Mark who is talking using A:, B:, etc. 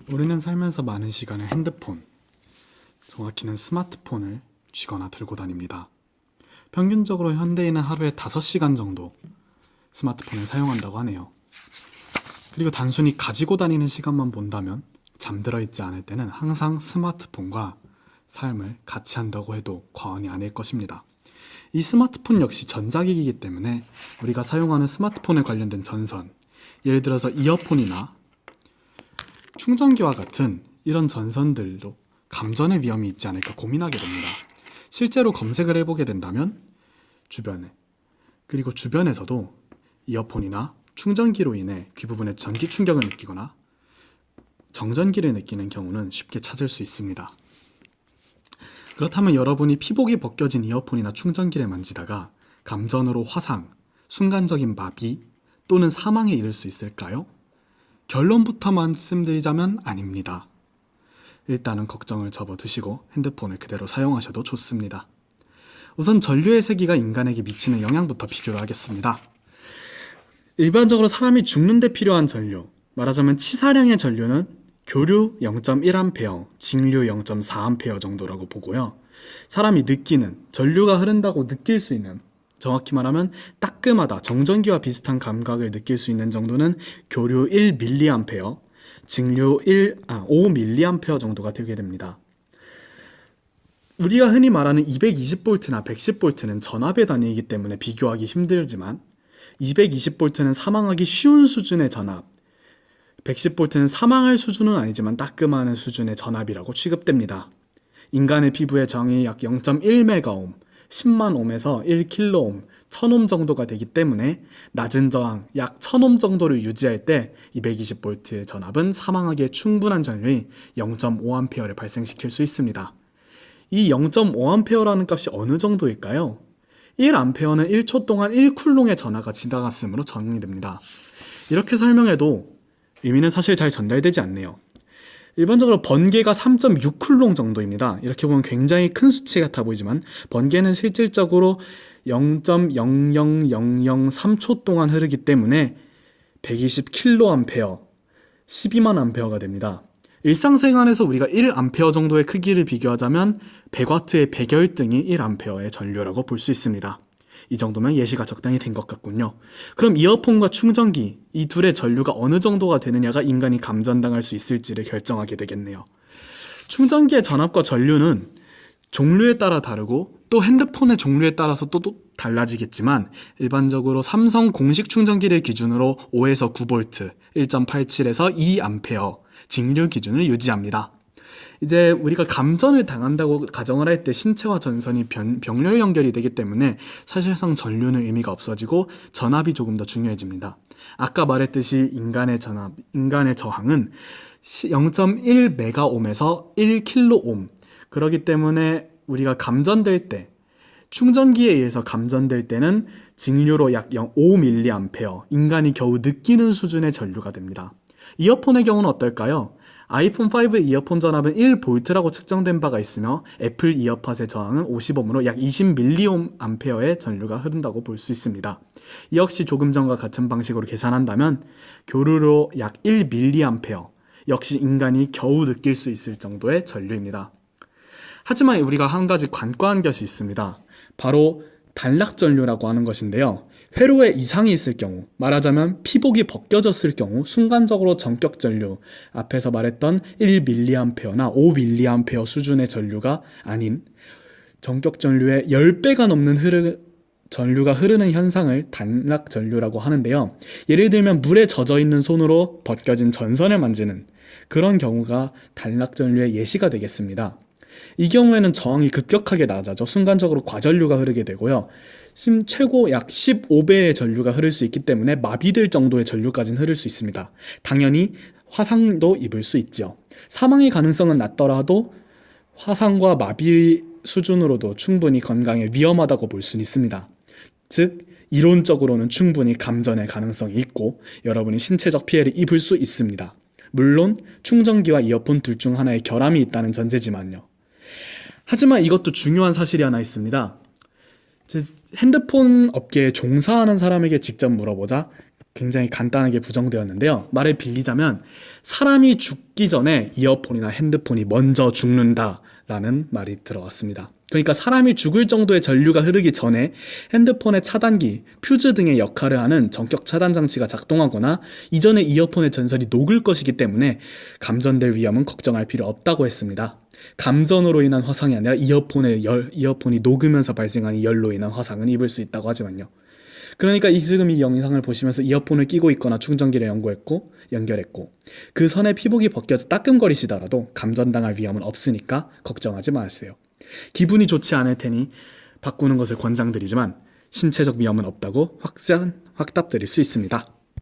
A: 우리는 살면서 많은 시간을 핸드폰, 정확히는 스마트폰을 쥐거나 들고 다닙니다. 평균적으로 현대인은 하루에 5시간 정도 스마트폰을 사용한다고 하네요. 그리고 단순히 가지고 다니는 시간만 본다면 잠들어 있지 않을 때는 항상 스마트폰과 삶을 같이 한다고 해도 과언이 아닐 것입니다. 이 스마트폰 역시 전자기기이기 때문에 우리가 사용하는 스마트폰에 관련된 전선, 예를 들어서 이어폰이나 충전기와 같은 이런 전선들도 감전의 위험이 있지 않을까 고민하게 됩니다. 실제로 검색을 해보게 된다면 주변에서도 이어폰이나 충전기로 인해 귀 부분에 전기 충격을 느끼거나 정전기를 느끼는 경우는 쉽게 찾을 수 있습니다. 그렇다면 여러분이 피복이 벗겨진 이어폰이나 충전기를 만지다가 감전으로 화상, 순간적인 마비 또는 사망에 이를 수 있을까요? 결론부터 말씀드리자면 아닙니다. 일단은 걱정을 접어두시고 핸드폰을 그대로 사용하셔도 좋습니다. 우선 전류의 세기가 인간에게 미치는 영향부터 비교를 하겠습니다. 일반적으로 사람이 죽는 데 필요한 전류, 말하자면 치사량의 전류는 교류 0.1A, 직류 0.4A 정도라고 보고요. 사람이 느끼는, 전류가 흐른다고 느낄 수 있는, 정확히 말하면 따끔하다, 정전기와 비슷한 감각을 느낄 수 있는 정도는 교류 1mA, 직류 5mA 정도가 되게 됩니다. 우리가 흔히 말하는 220V나 110V는 전압의 단위이기 때문에 비교하기 힘들지만 220V는 사망하기 쉬운 수준의 전압, 110V는 사망할 수준은 아니지만 따끔한 수준의 전압이라고 취급됩니다. 인간의 피부의 저항이 약 0.1메가옴, 10만 옴에서 1kΩ, 1000옴 정도가 되기 때문에 낮은 저항 약 1000옴 정도를 유지할 때 220V의 전압은 사망하기에 충분한 전류의 0.5A를 발생시킬 수 있습니다. 이 0.5A라는 값이 어느 정도일까요? 1A는 1초 동안 1쿨롱의 전하가 지나갔으므로 정리됩니다. 이렇게 설명해도 의미는 사실 잘 전달되지 않네요. 일반적으로 번개가 3.6쿨롱 정도입니다. 이렇게 보면 굉장히 큰 수치 같아 보이지만 번개는 실질적으로 0.00003초 동안 흐르기 때문에 120kA, 12만 암페어가 됩니다. 일상생활에서 우리가 1A 정도의 크기를 비교하자면 100W의 백열등이 1A의 전류라고 볼 수 있습니다. 이 정도면 예시가 적당히 된 것 같군요. 그럼 이어폰과 충전기, 이 둘의 전류가 어느 정도가 되느냐가 인간이 감전당할 수 있을지를 결정하게 되겠네요. 충전기의 전압과 전류는 종류에 따라 다르고 또 핸드폰의 종류에 따라서 또 달라지겠지만 일반적으로 삼성 공식 충전기를 기준으로 5에서 9V, 1.87에서 2A 직류 기준을 유지합니다. 이제 우리가 감전을 당한다고 가정을 할 때 신체와 전선이 병렬 연결이 되기 때문에 사실상 전류는 의미가 없어지고 전압이 조금 더 중요해집니다. 아까 말했듯이 인간의 저항은 0.1메가옴에서 1kΩ, 그렇기 때문에 우리가 감전될 때, 충전기에 의해서 감전될 때는 직류로 약 5mA, 인간이 겨우 느끼는 수준의 전류가 됩니다. 이어폰의 경우는 어떨까요? 아이폰 5의 이어폰 전압은 1V라고 측정된 바가 있으며 애플 이어팟의 저항은 50옴으로 약 20mA의 전류가 흐른다고 볼 수 있습니다. 이 역시 조금 전과 같은 방식으로 계산한다면 교류로 약 1mA, 역시 인간이 겨우 느낄 수 있을 정도의 전류입니다. 하지만 우리가 한 가지 관과한 것이 있습니다. 바로 단락전류라고 하는 것인데요. 회로에 이상이 있을 경우, 말하자면 피복이 벗겨졌을 경우 순간적으로 전격전류, 앞에서 말했던 1mA나 5mA 수준의 전류가 아닌 전격전류의 10배가 넘는 전류가 흐르는 현상을 단락전류라고 하는데요. 예를 들면 물에 젖어있는 손으로 벗겨진 전선을 만지는 그런 경우가 단락전류의 예시가 되겠습니다. 이 경우에는 저항이 급격하게 낮아져 순간적으로 과전류가 흐르게 되고요. 최고 약 15배의 전류가 흐를 수 있기 때문에 마비될 정도의 전류까지는 흐를 수 있습니다. 당연히 화상도 입을 수 있죠. 사망의 가능성은 낮더라도 화상과 마비 수준으로도 충분히 건강에 위험하다고 볼 수는 있습니다. 즉 이론적으로는 충분히 감전의 가능성이 있고 여러분이 신체적 피해를 입을 수 있습니다. 물론 충전기와 이어폰 둘 중 하나에 결함이 있다는 전제지만요. 하지만 이것도 중요한 사실이 하나 있습니다. 핸드폰 업계에 종사하는 사람에게 직접 물어보자 굉장히 간단하게 부정되었는데요. 말을 빌리자면 사람이 죽기 전에 이어폰이나 핸드폰이 먼저 죽는다라는 말이 들어왔습니다. 그러니까 사람이 죽을 정도의 전류가 흐르기 전에 핸드폰의 차단기, 퓨즈 등의 역할을 하는 전격 차단 장치가 작동하거나 이전에 이어폰의 전선이 녹을 것이기 때문에 감전될 위험은 걱정할 필요 없다고 했습니다. 감전으로 인한 화상이 아니라 이어폰이 녹으면서 발생한 열로 인한 화상은 입을 수 있다고 하지만요. 그러니까 지금 이 영상을 보시면서 이어폰을 끼고 있거나 충전기를 연결했고 그 선에 피복이 벗겨져 따끔거리시더라도 감전당할 위험은 없으니까 걱정하지 마세요. 기분이 좋지 않을 테니 바꾸는 것을 권장드리지만 신체적 위험은 없다고 확답드릴 수 있습니다.